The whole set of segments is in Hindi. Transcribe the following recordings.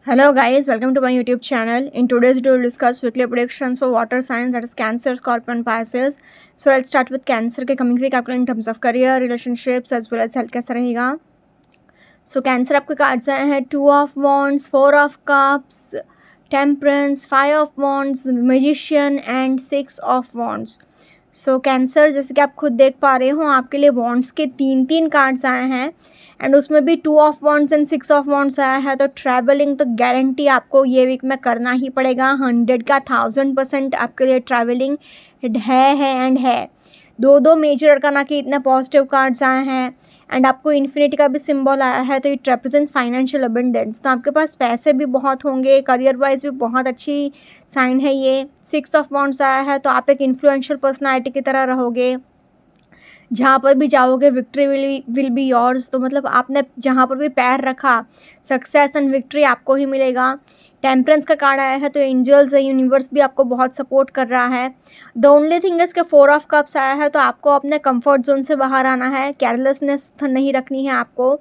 Hello guys, welcome to my YouTube channel. In today's video, we'll discuss weekly predictions for water signs, that is Cancer, Scorpio and Pisces. So let's start with Cancer के coming week आपका in terms of career, relationships as well as health कैसा रहेगा. So Cancer आपके cards आए हैं 2 of Wands, 4 of Cups, Temperance, 5 of Wands, Magician and 6 of Wands. So cancer जैसे कि आप खुद देख पा रहे हो आपके लिए वॉन्ड्स के तीन कार्ड्स आए हैं एंड उसमें भी 2 of wands and 6 of wands आया है. तो ट्रैवलिंग तो गारंटी आपको ये वीक में करना ही पड़ेगा. 100 का 1000% आपके लिए ट्रैवलिंग है. दो मेजर अरकाना के इतने पॉजिटिव कार्ड्स आए हैं एंड आपको इन्फिनिटी का भी सिंबल आया है. तो इट रिप्रेजेंट्स फाइनेंशियल अबंडेंस. तो आपके पास पैसे भी बहुत होंगे, करियर वाइज भी बहुत अच्छी साइन है ये. 6 ऑफ वॉन्ड्स आया है तो आप एक इन्फ्लुएंशियल पर्सनालिटी की तरह रहोगे. जहाँ पर भी जाओगे विक्ट्री विल बी योर्स. तो मतलब आपने जहाँ पर भी पैर रखा सक्सेस एंड विक्ट्री आपको ही मिलेगा. टेम्परेंस का कार्ड आया है तो एंजल्स यूनिवर्स भी आपको बहुत सपोर्ट कर रहा है. द ओनली थिंग इज कि 4 ऑफ कप्स आया है तो आपको अपने कंफर्ट जोन से बाहर आना है. केयरलेसनेस नहीं रखनी है आपको.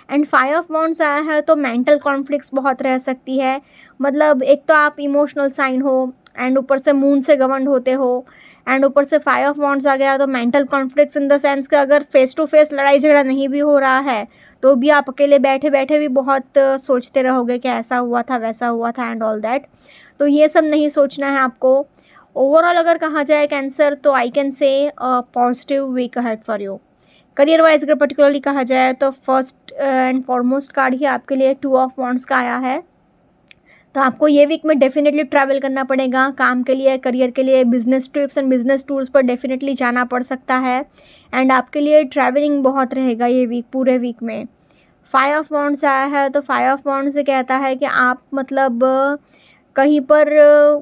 एंड 5 ऑफ वॉन्ड्स आया है तो मेंटल कॉन्फ्लिक्ट्स बहुत रह सकती है. मतलब एक तो आप इमोशनल साइन हो एंड ऊपर से मून से गवर्न होते हो एंड ऊपर से 5 ऑफ वॉन्ड्स आ गया तो mental conflicts in the sense कि अगर फेस टू फेस लड़ाई झगड़ा नहीं भी हो रहा है तो भी आप अकेले बैठे बैठे भी बहुत सोचते रहोगे कि ऐसा हुआ था वैसा हुआ था एंड ऑल दैट. तो ये सब नहीं सोचना है आपको. ओवरऑल अगर कहा जाए कैंसर तो I can say positive week ahead for you. Career wise अगर पर्टिकुलरली कहा जाए तो फर्स्ट एंड फॉरमोस्ट कार्ड ही आपके लिए 2 ऑफ वॉन्ड्स का आया है. तो आपको ये वीक में डेफिनेटली ट्रैवल करना पड़ेगा काम के लिए, करियर के लिए. Business trips and business tours पर डेफिनेटली जाना पड़ सकता है एंड आपके लिए ट्रैवलिंग बहुत रहेगा ये वीक, पूरे वीक में. 5 ऑफ वॉन्ड्स आया है तो 5 ऑफ वॉन्ड्स से कहता है कि आप मतलब कहीं पर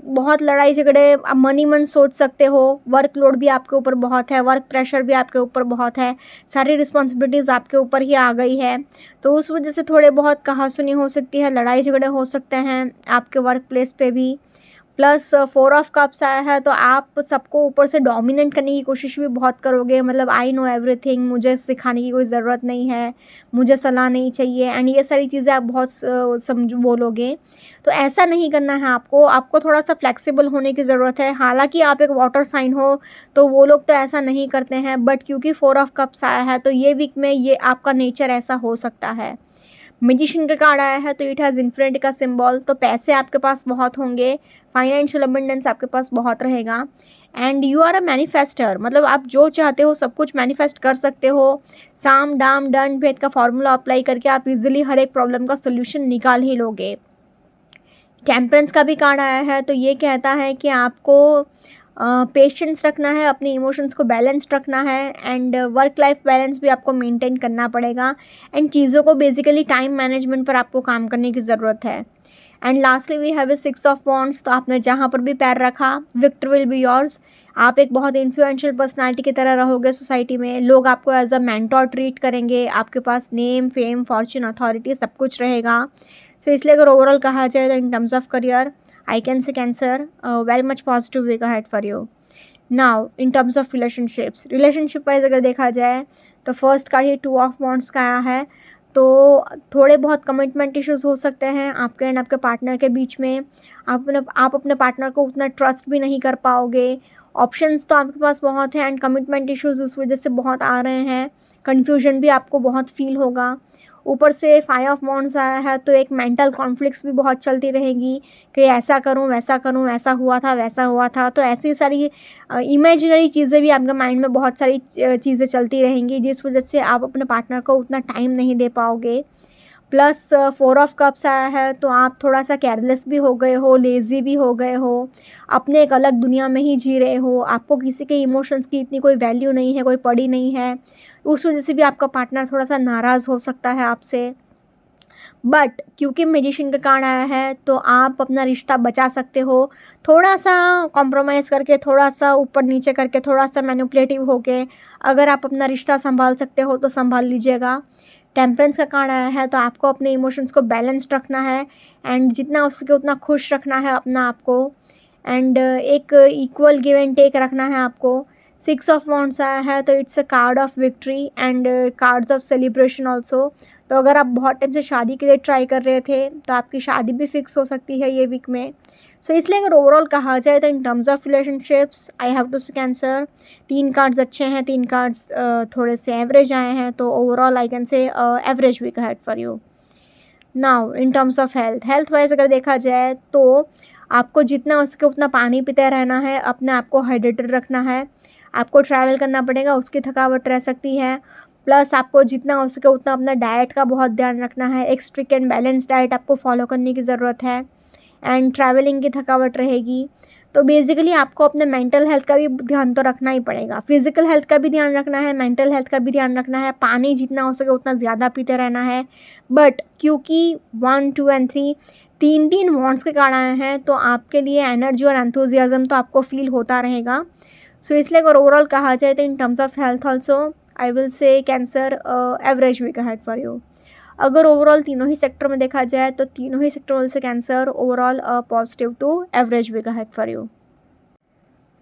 बहुत लड़ाई झगड़े मन ही मन सोच सकते हो. वर्कलोड भी आपके ऊपर बहुत है, वर्क प्रेशर भी आपके ऊपर बहुत है, सारी रिस्पॉन्सिबिलिटीज़ आपके ऊपर ही आ गई है. तो उस वजह से थोड़े बहुत कहासुनी हो सकती है, लड़ाई झगड़े हो सकते हैं आपके वर्क प्लेस पे भी. प्लस 4 ऑफ कप्स आया है तो आप सबको ऊपर से डोमिनेट करने की कोशिश भी बहुत करोगे. मतलब आई नो एवरीथिंग, मुझे सिखाने की कोई ज़रूरत नहीं है, मुझे सलाह नहीं चाहिए एंड ये सारी चीज़ें आप बहुत समझ बोलोगे. तो ऐसा नहीं करना है आपको थोड़ा सा फ्लेक्सिबल होने की ज़रूरत है. हालांकि आप एक वाटर साइन हो तो वो लोग तो ऐसा नहीं करते हैं, बट क्योंकि 4 ऑफ कप्स आया है तो ये वीक में ये आपका नेचर ऐसा हो सकता है. मैजिशियन का कार्ड आया है तो इट हैज़ इन्फिनिटी का सिंबल. तो पैसे आपके पास बहुत होंगे, फाइनेंशियल अबंडेंस आपके पास बहुत रहेगा and you are a manifester. मतलब आप जो चाहते हो सब कुछ मैनिफेस्ट कर सकते हो. साम दाम दंड भेद का फॉर्मूला अप्लाई करके आप इजीली हर एक प्रॉब्लम का सोल्यूशन निकाल ही लोगे. टेम्परेंस का भी कार्ड आया है तो ये कहता है कि आपको पेशेंस रखना है, अपने इमोशंस को बैलेंस्ड रखना है एंड वर्क लाइफ बैलेंस भी आपको मेंटेन करना पड़ेगा एंड चीज़ों को बेसिकली टाइम मैनेजमेंट पर आपको काम करने की ज़रूरत है. And lastly we have a 6 of wands. तो आपने जहाँ पर भी पैर रखा विक्ट्री विल बी योर्स. आप एक बहुत इन्फ्लुएंशियल पर्सनालिटी की तरह रहोगे सोसाइटी में. लोग आपको एज अ मेंटोर ट्रीट करेंगे. आपके पास नेम, फेम, फॉर्चून, अथॉरिटी सब कुछ रहेगा. सो इसलिए अगर ओवरऑल कहा जाए तो in terms of career I can say Cancer, very much positive week ahead for you. Now, in terms of relationships, relationship wise अगर देखा जाए तो first card he 2 of wands का आया है. तो थोड़े बहुत कमिटमेंट इश्यूज हो सकते हैं आपके एंड आपके पार्टनर के बीच में. आप अपने पार्टनर को उतना ट्रस्ट भी नहीं कर पाओगे. ऑप्शंस तो आपके पास बहुत हैं एंड कमिटमेंट इश्यूज उस वजह से बहुत आ रहे हैं. कन्फ्यूजन भी आपको बहुत फील होगा. ऊपर से 5 ऑफ वॉन्ड्स आया है तो एक मेंटल कॉन्फ्लिक्ट्स भी बहुत चलती रहेंगी कि ऐसा करूं, ऐसा हुआ था वैसा हुआ था. तो ऐसी सारी इमेजिनरी चीज़ें भी आपके माइंड में बहुत सारी चीज़ें चलती रहेंगी जिस वजह से आप अपने पार्टनर को उतना टाइम नहीं दे पाओगे. प्लस 4 ऑफ कप्स आया है तो आप थोड़ा सा केयरलेस भी हो गए हो, लेज़ी भी हो गए हो, अपने एक अलग दुनिया में ही जी रहे हो. आपको किसी के इमोशंस की इतनी कोई वैल्यू नहीं है, कोई पड़ी नहीं है. उस वजह से भी आपका पार्टनर थोड़ा सा नाराज़ हो सकता है आपसे. बट क्योंकि मैजिशियन का कार्ड आया है तो आप अपना रिश्ता बचा सकते हो. थोड़ा सा कॉम्प्रोमाइज़ करके, थोड़ा सा ऊपर नीचे करके, थोड़ा सा मैनिपुलेटिव होके अगर आप अपना रिश्ता संभाल सकते हो तो संभाल लीजिएगा. टेम्परेंस का कार्ड आया है तो आपको अपने इमोशंस को बैलेंस्ड रखना है एंड जितना हो सके उतना खुश रखना है अपना आपको एंड एक इक्वल गिव एंड टेक रखना है आपको. 6 ऑफ वॉन्ड्स आया है तो it's a card of victory and cards of celebration also. तो अगर आप बहुत टाइम से शादी के लिए ट्राई कर रहे थे तो आपकी शादी भी फिक्स हो सकती है ये वीक में। सो इसलिए अगर ओवरऑल कहा जाए तो in terms of relationships I have to say Cancer 3 cards अच्छे हैं, 3 कार्ड्स थोड़े से एवरेज आए हैं, तो overall I can say average week ahead for you. Now in terms of health wise अगर देखा जाए तो आपको जितना हो सके उतना पानी पीते रहना है, अपने आप को हाइड्रेटेड रखना है। आपको ट्रैवल करना पड़ेगा, उसकी थकावट रह सकती है। प्लस आपको जितना हो सके उतना अपना डाइट का बहुत ध्यान रखना है। एक स्ट्रिक्ट एंड बैलेंस डाइट आपको फॉलो करने की ज़रूरत है। एंड ट्रैवलिंग की थकावट रहेगी। तो बेसिकली आपको अपने मेंटल हेल्थ का भी ध्यान तो रखना ही पड़ेगा। फिजिकल हेल्थ का भी ध्यान रखना है, मेंटल हेल्थ का भी ध्यान रखना है। पानी जितना हो सके उतना ज़्यादा पीते रहना है। बट क्योंकि 1, 2 एंड 3 तीन वॉन्ट्स के कार्ड आए हैं तो आपके लिए एनर्जी और एंथुजियाज्म तो आपको फील होता रहेगा। सो इसलिए अगर ओवरऑल कहा जाए तो in terms of health also I will say Cancer average week ahead for you. अगर ओवरऑल तीनों ही सेक्टर में देखा जाए तो तीनों ही सेक्टर से Cancer overall positive to average week ahead for you.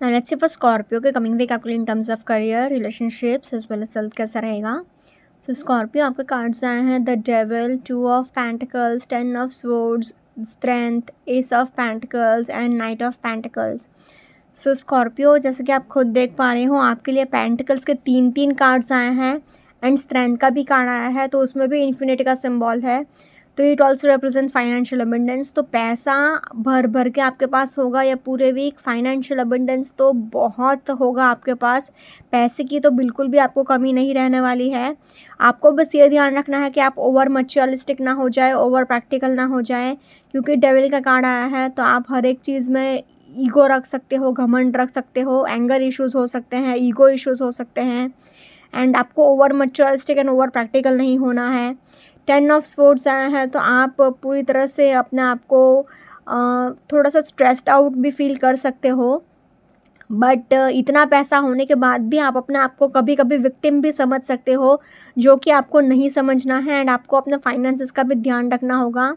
Now let's see for Scorpio के कमिंग वीक आपके लिए in terms of career, relationships as well as health कैसा रहेगा। सो स्कॉर्पियो आपके कार्ड्स आए हैं the devil, 2 of pentacles, 10 of swords, strength, S of pentacles and night of pentacles. So Scorpio जैसे कि आप खुद देख पा रहे हो आपके लिए पेंटिकल्स के 3 कार्ड्स आए हैं एंड स्ट्रेंथ का भी कार्ड आया है, तो उसमें भी इन्फिनिटी का सिंबल है। तो it also represent financial abundance. तो पैसा भर भर के आपके पास होगा या पूरे वीक। फाइनेंशियल अबंडेंस तो बहुत होगा आपके पास, पैसे की तो बिल्कुल भी आपको कमी नहीं रहने वाली है। आपको बस ये ध्यान रखना है कि आप ओवर मटेरियलिस्टिक ना हो जाए, ओवर प्रैक्टिकल ना हो जाए, क्योंकि डेविल का कार्ड आया है तो आप हर एक चीज़ में ईगो रख सकते हो, घमंड रख सकते हो, एंगर इश्यूज़ हो सकते हैं, ईगो इश्यूज़ हो सकते हैं। एंड आपको over materialistic and over practical नहीं होना है। 10 ऑफ स्वॉर्ड्स आया है तो आप पूरी तरह से अपने आप को थोड़ा सा स्ट्रेस्ड आउट भी फील कर सकते हो। बट इतना पैसा होने के बाद भी आप अपने आप को कभी कभी विक्टिम भी समझ सकते हो, जो कि आपको नहीं समझना है। एंड आपको अपने फाइनेंसेस का भी ध्यान रखना होगा।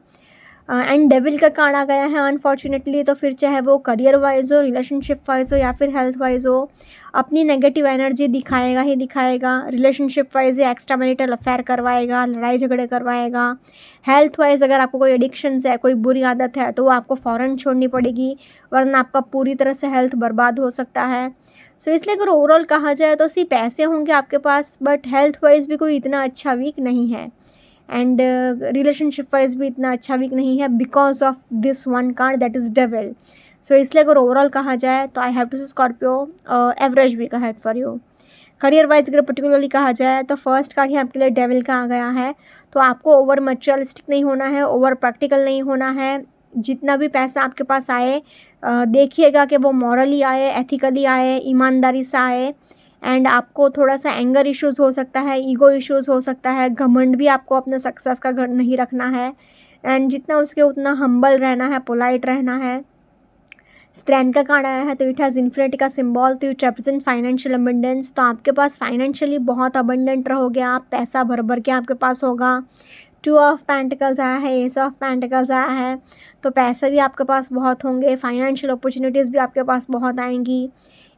एंड डेविल का कार्ड आ गया है अनफॉर्चुनेटली, तो फिर चाहे वो करियर वाइज हो, रिलेशनशिप वाइज हो या फिर हेल्थ वाइज हो, अपनी नेगेटिव एनर्जी दिखाएगा ही दिखाएगा। रिलेशनशिप वाइज ये एक्स्ट्रा मैरिटल अफेयर करवाएगा, लड़ाई झगड़े करवाएगा। हेल्थ वाइज अगर आपको कोई एडिक्शंस है, कोई बुरी आदत है तो वो आपको फ़ौरन छोड़नी पड़ेगी, वरना आपका पूरी तरह से हेल्थ बर्बाद हो सकता है। सो इसलिए अगर ओवरऑल कहा जाए तो सिर्फ पैसे होंगे आपके पास, बट हेल्थ वाइज भी कोई इतना अच्छा वीक नहीं है। एंड रिलेशनशिप वाइज भी इतना अच्छा वीक नहीं है because of this one card that is devil. So इसलिए अगर ओवरऑल कहा जाए तो I have to say Scorpio average week ahead for you. Career wise अगर पर्टिकुलरली कहा जाए तो फर्स्ट कार्ड ही आपके लिए डेविल का आ गया है, तो आपको ओवर मटेरियलिस्टिक नहीं होना है, ओवर प्रैक्टिकल नहीं होना है। जितना भी पैसा आपके पास आए देखिएगा कि वो मॉरली आए, एथिकली आए, ईमानदारी से आए। एंड आपको थोड़ा सा एंगर इश्यूज़ हो सकता है, ईगो इश्यूज़ हो सकता है, घमंड भी आपको अपने सक्सेस का घर नहीं रखना है। एंड जितना उसके उतना हम्बल रहना है, पोलाइट रहना है। स्ट्रेंथ का कार्ड आया है तो इट हैज़ इन्फिनिटी का सिंबल, तो इट रिप्रेजेंट फाइनेंशियल अबंडेंस। तो आपके पास फाइनेंशियली बहुत अबंडेंट रहोगे आप, पैसा भर भर के आपके पास होगा। 2 ऑफ पेंटिकल्स आया है, एस ऑफ पेंटिकल्स आया है, तो पैसे भी आपके पास बहुत होंगे, फाइनेंशियल अपॉर्चुनिटीज़ भी आपके पास बहुत आएंगी।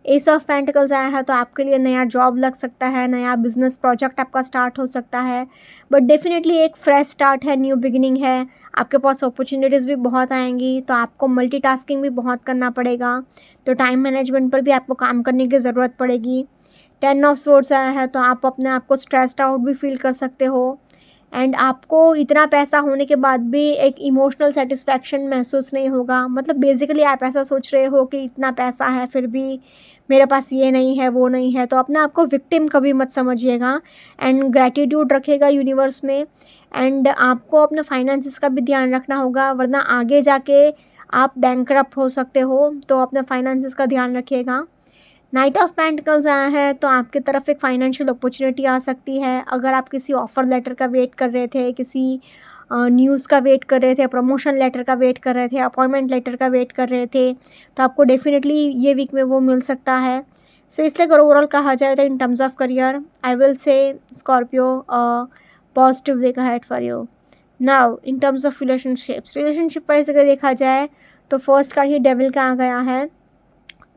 एस ऑफ पेंटिकल्स आया है तो आपके लिए नया जॉब लग सकता है, नया बिजनेस प्रोजेक्ट आपका स्टार्ट हो सकता है। बट डेफिनेटली एक फ्रेश स्टार्ट है, न्यू बिगिनिंग है, आपके पास अपॉर्चुनिटीज़ भी बहुत आएंगी, तो आपको मल्टीटास्किंग भी बहुत करना पड़ेगा। तो टाइम मैनेजमेंट पर भी आपको काम करने की ज़रूरत पड़ेगी। 10 ऑफ स्वॉर्ड्स आया है तो आप अपने आप को स्ट्रेस्ड आउट भी फील कर सकते हो। एंड आपको इतना पैसा होने के बाद भी एक इमोशनल सेटिस्फैक्शन महसूस नहीं होगा। मतलब बेसिकली आप ऐसा सोच रहे हो कि इतना पैसा है फिर भी मेरे पास ये नहीं है, वो नहीं है, तो अपने आप को विक्टिम कभी मत समझिएगा। एंड ग्रैटिट्यूड रखेगा यूनिवर्स में। एंड आपको अपने फाइनेंसेस का भी ध्यान रखना होगा, वरना आगे जाके आप बैंकरप्ट हो सकते हो, तो अपने फाइनेंसेस का ध्यान रखिएगा। नाइट ऑफ पेंटिकल्स आया है तो आपकी तरफ एक फाइनेंशियल अपॉर्चुनिटी आ सकती है। अगर आप किसी ऑफ़र लेटर का वेट कर रहे थे, किसी न्यूज़ का वेट कर रहे थे, प्रमोशन लेटर का वेट कर रहे थे, अपॉइंटमेंट लेटर का वेट कर रहे थे, तो आपको डेफिनेटली ये वीक में वो मिल सकता है। सो इसलिए अगर ओवरऑल कहा जाए तो in terms of career I will say Scorpio positive week ahead for you. Now in terms of relationship wise अगर देखा जाए तो फर्स्ट कार्ड ही डेविल का आ गया है,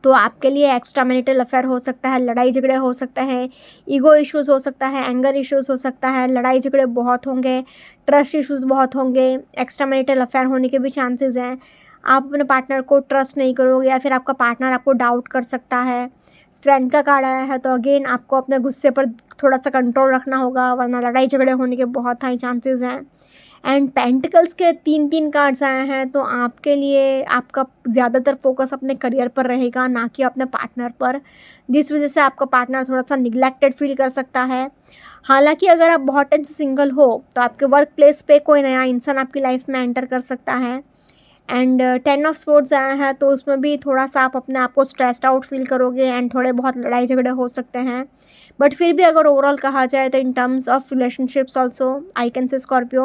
तो आपके लिए एक्स्ट्रा मैरिटल अफेयर हो सकता है, लड़ाई झगड़े हो सकते हैं, ईगो इश्यूज़ हो सकता है, एंगर इश्यूज़ हो सकता है, लड़ाई झगड़े बहुत होंगे, ट्रस्ट इश्यूज़ बहुत होंगे, एक्स्ट्रा मैरिटल अफेयर होने के भी चांसेस हैं। आप अपने पार्टनर को ट्रस्ट नहीं करोगे या फिर आपका पार्टनर आपको डाउट कर सकता है। स्ट्रेंथ का कार्ड आया है तो अगेन आपको अपने गुस्से पर थोड़ा सा कंट्रोल रखना होगा, वरना लड़ाई झगड़े होने के बहुत हाई चांसेस हैं। एंड पेंटिकल्स के 3 कार्ड्स आए हैं, तो आपके लिए आपका ज़्यादातर फोकस अपने करियर पर रहेगा, ना कि अपने पार्टनर पर, जिस वजह से आपका पार्टनर थोड़ा सा निग्लेक्टेड फील कर सकता है। हालांकि अगर आप बहुत टाइम से सिंगल हो तो आपके वर्क प्लेस पे कोई नया इंसान आपकी लाइफ में एंटर कर सकता है। एंड 10 ऑफ स्वॉर्ड्स आया है तो उसमें भी थोड़ा सा आप अपने आप को स्ट्रेस्ड आउट फील करोगे एंड थोड़े बहुत लड़ाई झगड़े हो सकते हैं। बट फिर भी अगर ओवरऑल कहा जाए तो in terms of relationships also I can say Scorpio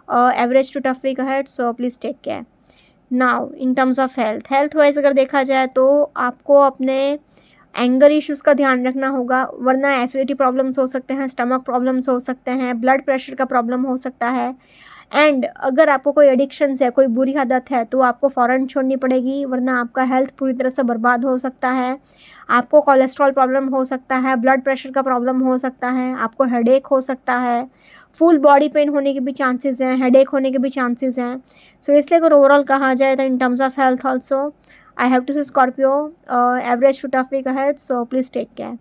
average to tough week ahead, so please take care. Now in terms of health wise अगर देखा जाए तो आपको अपने एंगर इश्यूज़ का ध्यान रखना होगा, वरना एसिडिटी प्रॉब्लम्स हो सकते हैं, स्टमक प्रॉब्लम्स हो सकते हैं, ब्लड प्रेशर का प्रॉब्लम हो सकता है। एंड अगर आपको कोई एडिक्शंस है, कोई बुरी आदत है, तो आपको फ़ौरन छोड़नी पड़ेगी, वरना आपका हेल्थ पूरी तरह से बर्बाद हो सकता है। आपको कोलेस्ट्रॉल प्रॉब्लम हो सकता है, ब्लड प्रेशर का प्रॉब्लम हो सकता है, आपको हेडेक हो सकता है, फुल बॉडी पेन होने के भी चांसेस हैं, हेडेक होने के भी चांसेस हैं। सो इसलिए अगर ओवरऑल कहा जाए तो in terms of health also I have to say Scorpio average to tough week ahead, so please take care.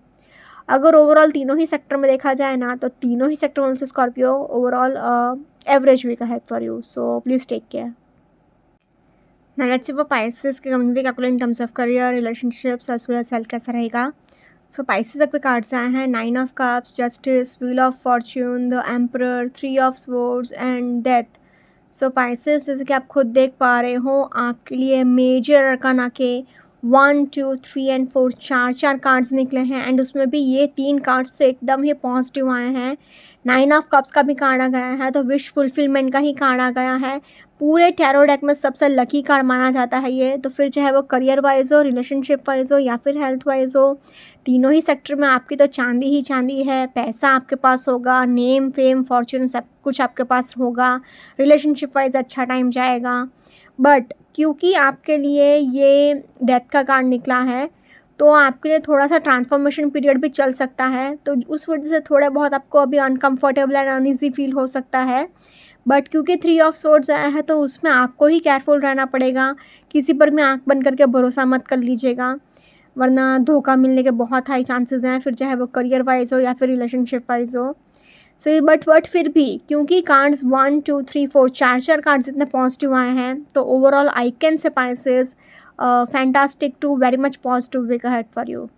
अगर ओवरऑल तीनों ही सेक्टर में देखा जाए ना, तो तीनों ही सेक्टर में से Scorpio overall average week ahead for you, so please take care. Now let's see for Pisces के कमिंग वीक आपको in terms of career, relationships as well as health कैसा रहेगा। सो पाइसेस आपके कार्ड्स आए हैं 9 of cups, justice, wheel of fortune, the emperor, 3 of swords and death. So Pisces जैसे कि आप खुद देख पा रहे हो, आपके लिए मेजर अरकाना के 1, 2, 3 एंड 4 चार कार्ड्स निकले हैं एंड उसमें भी ये 3 कार्ड्स तो एकदम ही पॉजिटिव आए हैं। 9 ऑफ कप्स का भी कार्ड आ गया है, तो विश फुलफिलमेंट का ही कार्ड आ गया है। पूरे टैरो डेक में सबसे लकी कार्ड माना जाता है ये, तो फिर चाहे वो करियर वाइज हो, रिलेशनशिप वाइज हो या फिर हेल्थ वाइज हो, तीनों ही सेक्टर में आपकी तो चांदी ही चांदी है। पैसा आपके पास होगा, नेम फेम फॉर्च्यून सब कुछ आपके पास होगा, रिलेशनशिप वाइज अच्छा टाइम जाएगा। बट क्योंकि आपके लिए ये डेथ का कार्ड निकला है, तो आपके लिए थोड़ा सा ट्रांसफॉर्मेशन पीरियड भी चल सकता है, तो उस वजह से थोड़ा बहुत आपको अभी अनकम्फर्टेबल एंड अनईजी फील हो सकता है। बट क्योंकि 3 ऑफ स्वॉर्ड्स आया है तो उसमें आपको ही केयरफुल रहना पड़ेगा, किसी पर भी आंख बंद करके भरोसा मत कर लीजिएगा, वरना धोखा मिलने के बहुत हाई चांसेस हैं, फिर चाहे वो करियर वाइज हो या फिर रिलेशनशिप वाइज हो। सो बट फिर भी क्योंकि कार्ड्स 1, 2, 3, 4 चार कार्ड्स इतने पॉजिटिव आए हैं, तो overall I can say Pisces fantastic to very much positive week ahead for you.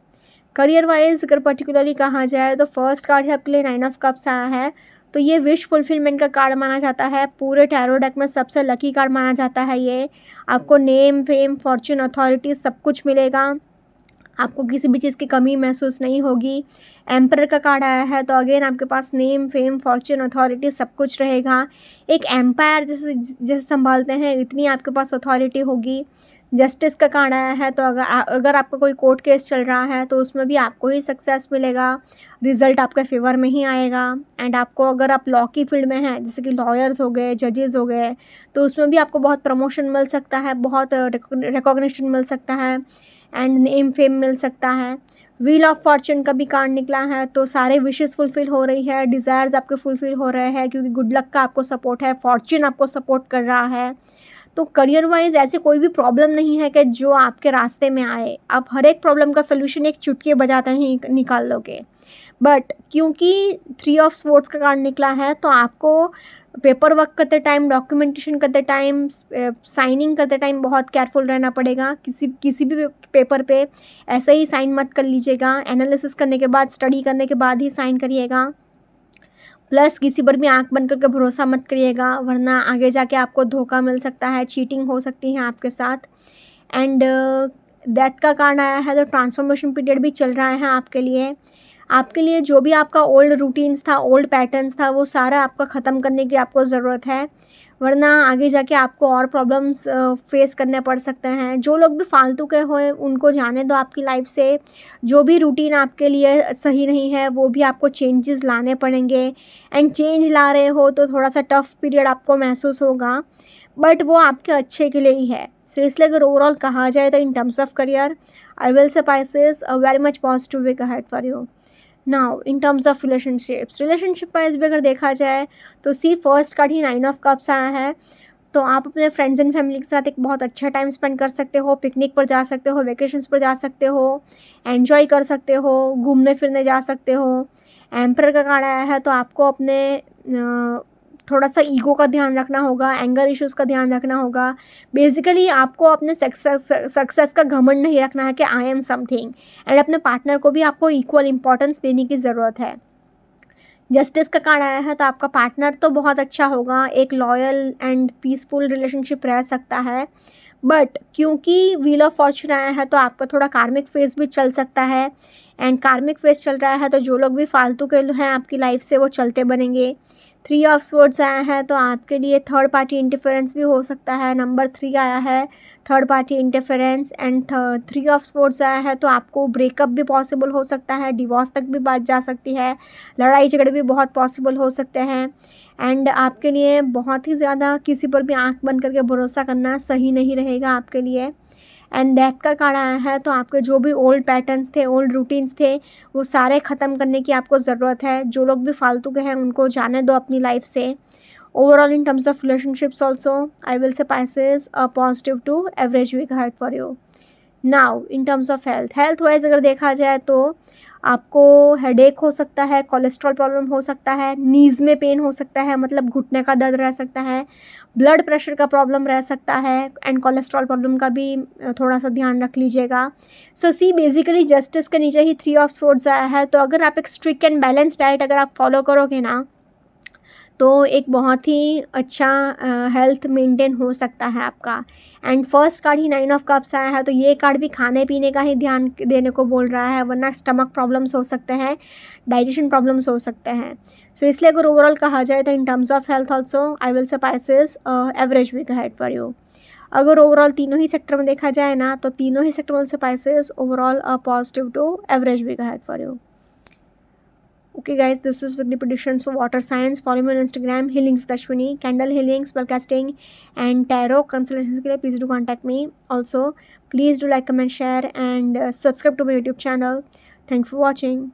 Career wise अगर पर्टिकुलरली कहा जाए तो फर्स्ट कार्ड है आपके लिए 9 ऑफ कप्स आया है, तो ये विश फुलफिलमेंट का कार्ड माना जाता है। पूरे टैरो डेक में सबसे लकी कार्ड माना जाता है ये। आपको नेम फेम फॉर्च्यून अथॉरिटी सब कुछ मिलेगा, आपको किसी भी चीज़ की कमी महसूस नहीं होगी। एम्परर का कार्ड आया है, तो अगेन आपके पास नेम फेम फॉर्च्यून अथॉरिटी सब कुछ रहेगा। एक एम्पायर जैसे जैसे संभालते हैं इतनी आपके पास अथॉरिटी होगी। जस्टिस का कार्ड आया है, तो अगर आपका कोई कोर्ट केस चल रहा है तो उसमें भी आपको ही सक्सेस मिलेगा, रिजल्ट आपके फेवर में ही आएगा। एंड आपको अगर आप लॉ की फील्ड में हैं, जैसे कि लॉयर्स हो गए, जजेस हो गए, तो उसमें भी आपको बहुत प्रमोशन मिल सकता है, बहुत रिकॉग्निशन मिल सकता है एंड नेम फेम मिल सकता है। व्हील ऑफ फॉर्च्यून का भी कार्ड निकला है, तो सारे विशेस फुलफिल हो रही है, डिज़ायर्स आपके फुलफिल हो रहे हैं, क्योंकि गुड लक का आपको सपोर्ट है, फॉर्च्यून आपको सपोर्ट कर रहा है। तो करियर वाइज ऐसे कोई भी प्रॉब्लम नहीं है कि जो आपके रास्ते में आए, आप हर एक प्रॉब्लम का सोल्यूशन एक चुटकी बजाते ही निकाल लोगे। बट क्योंकि 3 ऑफ स्वॉर्ड्स का कार्ड निकला है, तो आपको पेपर वर्क करते टाइम, डॉक्यूमेंटेशन करते टाइम, साइनिंग करते टाइम बहुत केयरफुल रहना पड़ेगा। किसी भी पेपर पे ऐसे ही साइन मत कर लीजिएगा, एनालिसिस करने के बाद, स्टडी करने के बाद ही साइन करिएगा। प्लस किसी पर भी आंख बंद करके भरोसा मत करिएगा, वरना आगे जाके आपको धोखा मिल सकता है, चीटिंग हो सकती है आपके साथ। एंड डेथ का कार्ड आया है, तो ट्रांसफॉर्मेशन पीरियड भी चल रहा है आपके लिए। आपके लिए जो भी आपका ओल्ड रूटीन्स था, ओल्ड पैटर्न्स था, वो सारा आपका ख़त्म करने की आपको ज़रूरत है, वरना आगे जाके आपको और प्रॉब्लम्स फेस करने पड़ सकते हैं। जो लोग भी फालतू के होए उनको जाने दो आपकी लाइफ से। जो भी रूटीन आपके लिए सही नहीं है वो भी आपको चेंजेस लाने पड़ेंगे, एंड चेंज ला रहे हो तो थोड़ा सा टफ पीरियड आपको महसूस होगा। बट वो आपके अच्छे के लिए ही है. सो इसलिए अगर ओवरऑल कहा जाए तो in terms of career I will say Pisces a very much positive week ahead for you. Now in terms of relationship wise भी अगर देखा जाए तो सी फर्स्ट कार्ड ही 9 ऑफ कप्स आया है. तो आप अपने फ्रेंड्स एंड फैमिली के साथ एक बहुत अच्छा टाइम स्पेंड कर सकते हो, पिकनिक पर जा सकते हो, वेकेशंस पर जा सकते हो, एन्जॉय कर सकते हो, घूमने फिरने जा सकते हो. एम्परर का कार्ड आया है तो आपको अपने थोड़ा सा ईगो का ध्यान रखना होगा, एंगर इश्यूज़ का ध्यान रखना होगा. बेसिकली आपको अपने सक्सेस का घमंड नहीं रखना है कि आई एम समथिंग, एंड अपने पार्टनर को भी आपको इक्वल इंपॉर्टेंस देने की ज़रूरत है. जस्टिस का कार्ड आया है तो आपका पार्टनर तो बहुत अच्छा होगा, एक लॉयल एंड पीसफुल रिलेशनशिप रह सकता है. बट क्योंकि व्हील ऑफ फॉर्चून आया है तो आपका थोड़ा कार्मिक फेस भी चल सकता है, एंड कार्मिक फेस चल रहा है तो जो लोग भी फालतू के हैं आपकी लाइफ से वो चलते बनेंगे. 3 ऑफ स्वॉर्ड्स आया है तो आपके लिए थर्ड पार्टी इंटरफेरेंस भी हो सकता है. नंबर 3 आया है, third party interference, and 3 of swords आया है तो आपको ब्रेकअप भी पॉसिबल हो सकता है, डिवोर्स तक भी बात जा सकती है, लड़ाई झगड़े भी बहुत पॉसिबल हो सकते हैं. एंड आपके लिए बहुत ही ज़्यादा किसी पर भी आंख बंद करके भरोसा करना सही नहीं रहेगा आपके लिए. एंड डेथ का कार्ड आया है तो आपके जो भी ओल्ड पैटर्न्स थे, ओल्ड रूटीन्स थे, वो सारे ख़त्म करने की आपको ज़रूरत है. जो लोग भी फालतू के हैं उनको जाने दो अपनी लाइफ से. Overall in terms of relationships also I will say Pisces a positive to average week ahead for you. Now in terms of health wise अगर देखा जाए तो आपको हेडेक हो सकता है, कोलेस्ट्रॉल प्रॉब्लम हो सकता है, नीज़ में पेन हो सकता है, मतलब घुटने का दर्द रह सकता है, ब्लड प्रेशर का प्रॉब्लम रह सकता है, एंड कोलेस्ट्रॉल प्रॉब्लम का भी थोड़ा सा ध्यान रख लीजिएगा. सो सी बेसिकली जस्टिस के नीचे ही 3 ऑफ स्वॉर्ड्स आया है तो अगर आप एक स्ट्रिक्ट एंड बैलेंस डाइट अगर आप फॉलो करोगे ना तो एक बहुत ही अच्छा हेल्थ मेंटेन हो सकता है आपका. एंड फर्स्ट कार्ड ही 9 ऑफ कप्स आया है तो ये कार्ड भी खाने पीने का ही ध्यान देने को बोल रहा है, वरना स्टमक प्रॉब्लम्स हो सकते हैं, डाइजेशन प्रॉब्लम्स हो सकते हैं. सो इसलिए अगर ओवरऑल कहा जाए तो in terms of health also I will say Pisces average week ahead for you. अगर ओवरऑल तीनों ही सेक्टर में देखा जाए ना तो तीनों ही सेक्टर में से Pisces overall positive to average week ahead for you. Okay guys, this was weekly predictions for water signs. Follow me on Instagram, healings with Ashwini, candle healing, spellcasting and tarot consultations के लिए please do contact me. Also, please do like, comment, share and subscribe to my YouTube channel. Thanks for watching.